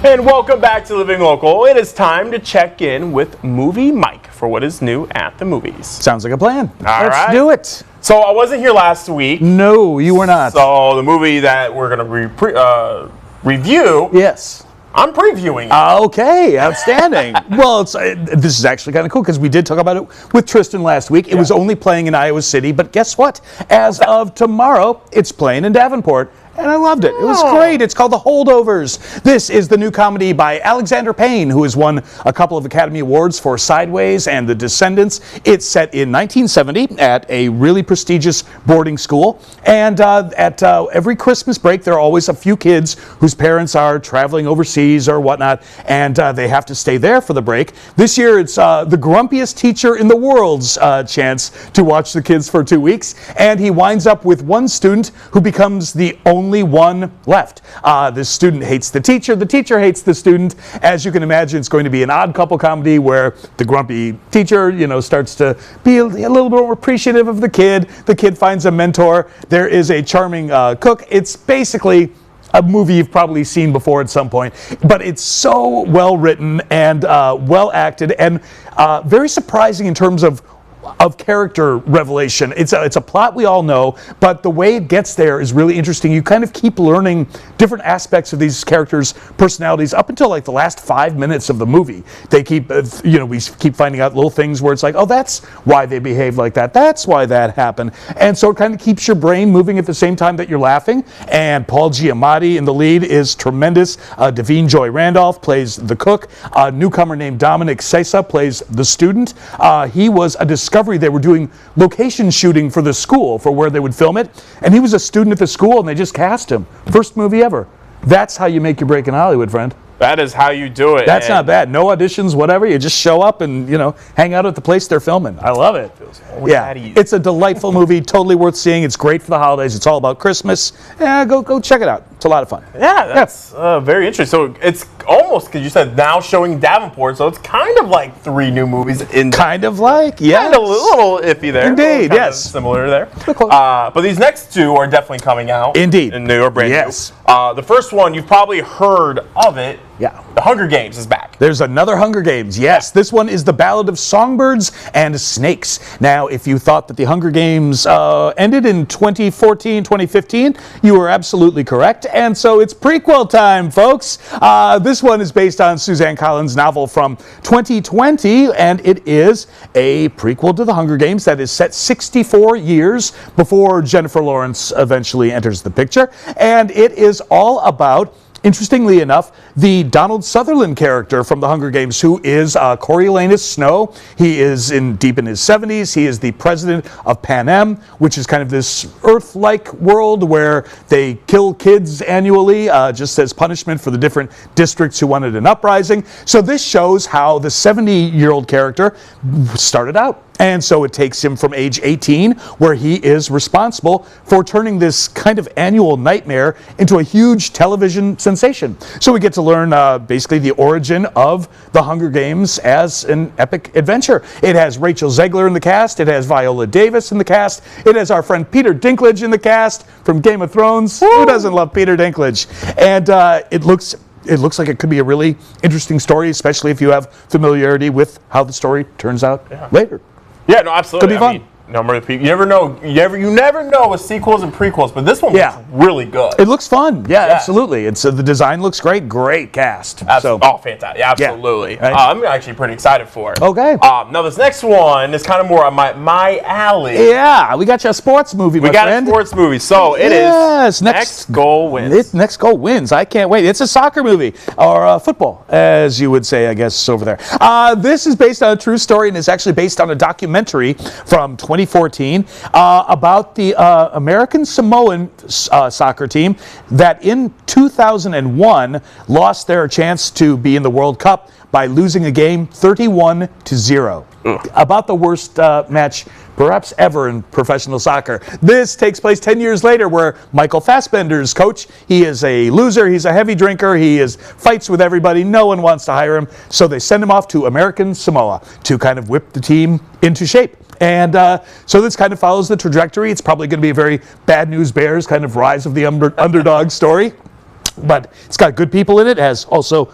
And welcome back to Living Local. It is time to check in with Movie Mike for what is new at the movies. Sounds like a plan. Let's do it. So I wasn't here last week. No, you were not. So the movie that we're going to review, yes, I'm previewing it. Okay, outstanding. Well, this is actually kind of cool because we did talk about it with Tristan last week. It was only playing in Iowa City, but guess what? As of tomorrow, it's playing in Davenport. And I loved it. It was great. It's called The Holdovers. This is the new comedy by Alexander Payne, who has won a couple of Academy Awards for Sideways and The Descendants. It's set in 1970 at a really prestigious boarding school. And at every Christmas break, there are always a few kids whose parents are traveling overseas or whatnot, and they have to stay there for the break. This year, it's the grumpiest teacher in the world's chance to watch the kids for 2 weeks. And he winds up with one student who becomes the only one left. This student hates the teacher hates the student. As you can imagine, it's going to be an odd couple comedy where the grumpy teacher, starts to be a little more appreciative of the kid. The kid finds a mentor. There is a charming cook. It's basically a movie you've probably seen before at some point, but it's so well written and well acted and very surprising in terms of character revelation. It's a plot we all know, but the way it gets there is really interesting. You kind of keep learning different aspects of these characters' personalities up until like the last 5 minutes of the movie. They keep, we keep finding out little things where it's like, oh, that's why they behave like that. That's why that happened. And so it kind of keeps your brain moving at the same time that you're laughing. And Paul Giamatti in the lead is tremendous. Davine Joy Randolph plays the cook. A newcomer named Dominic Sessa plays the student. He was a discovery. They were doing location shooting for the school for where they would film it, and he was a student at the school and they just cast him. First movie ever. That's how you make your break in Hollywood, friend. That is how you do it. That's not bad. No auditions, whatever. You just show up and, hang out at the place they're filming. I love it. Yeah, it's a delightful movie, totally worth seeing. It's great for the holidays. It's all about Christmas. Yeah, go check it out. It's a lot of fun. Yeah, that's very interesting. So it's almost, because you said now showing Davenport, so it's kind of like 3 new movies in. Kind of like, yeah. Kind of a little iffy there. Indeed, yes. Similar there. But these next 2 are definitely coming out. Indeed. In New York, brand yes. new. The first one, you've probably heard of it. Yeah. The Hunger Games is back. There's another Hunger Games, yes. This one is the Ballad of Songbirds and Snakes. Now, if you thought that the Hunger Games ended in 2014, 2015, you were absolutely correct. And so it's prequel time, folks. This one is based on Suzanne Collins' novel from 2020, and it is a prequel to the Hunger Games that is set 64 years before Jennifer Lawrence eventually enters the picture. And it is all about, interestingly enough, the Donald Sutherland character from The Hunger Games, who is Coriolanus Snow. He is deep in his 70s. He is the president of Panem, which is kind of this Earth-like world where they kill kids annually, just as punishment for the different districts who wanted an uprising. So this shows how the 70-year-old character started out. And so it takes him from age 18, where he is responsible for turning this kind of annual nightmare into a huge television sensation. So we get to learn basically the origin of the Hunger Games as an epic adventure. It has Rachel Zegler in the cast. It has Viola Davis in the cast. It has our friend Peter Dinklage in the cast from Game of Thrones. Woo! Who doesn't love Peter Dinklage? And it looks like it could be a really interesting story, especially if you have familiarity with how the story turns out later. Yeah, no, absolutely. Could be fun. You never know. You never know with sequels and prequels, but this one looks really good. It looks fun. Yeah, absolutely. It's the design looks great. Great cast. Fantastic. Yeah, absolutely. Yeah, right? I'm actually pretty excited for it. Okay. Now this next one is kind of more on my alley. Yeah, we got you a sports movie. We got a sports movie. So it is Next Goal Wins. Next Goal Wins. I can't wait. It's a soccer movie or football, as you would say, I guess, over there. This is based on a true story and is actually based on a documentary from 2014 about the American Samoan soccer team that in 2001 lost their chance to be in the World Cup by losing a game 31-0. About the worst match perhaps ever in professional soccer. This takes place 10 years later, where Michael Fassbender's coach, he is a loser, he's a heavy drinker, fights with everybody, no one wants to hire him, so they send him off to American Samoa to kind of whip the team into shape. And so this kind of follows the trajectory. It's probably going to be a very bad news bears kind of rise of the underdog story. but it's got good people in it. It has also,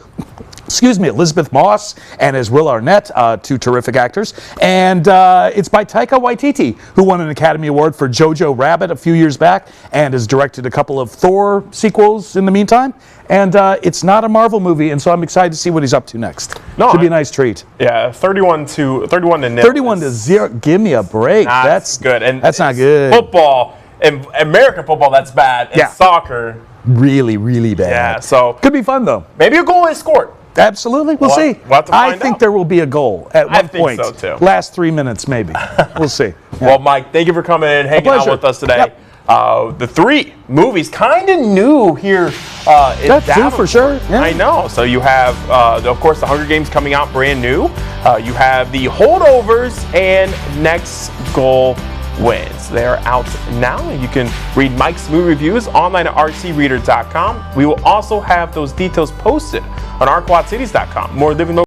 Elizabeth Moss and as Will Arnett, two terrific actors. And it's by Taika Waititi, who won an Academy Award for Jojo Rabbit a few years back and has directed a couple of Thor sequels in the meantime. And it's not a Marvel movie, and so I'm excited to see what he's up to next. Should be a nice treat. Yeah, 31 to 0. 31 to 0. Give me a break. That's good. And that's not good. Football, and American football, that's bad. And soccer, really, really bad. Yeah, so could be fun though. Maybe a goal is scored. Absolutely, we'll see. We'll have to find I think out. there will be a goal at one point. I think so too. Last 3 minutes, maybe. We'll see. Yeah. Well, Mike, thank you for coming in and hanging out with us today. Yep. The 3 movies, kind of new here in That's new for sure. Yeah. I know. So you have, of course, the Hunger Games coming out brand new. You have the Holdovers and Next Goal Wins. They're out now. You can read Mike's movie reviews online at rcreader.com. We will also have those details posted on arquadcities.com. More living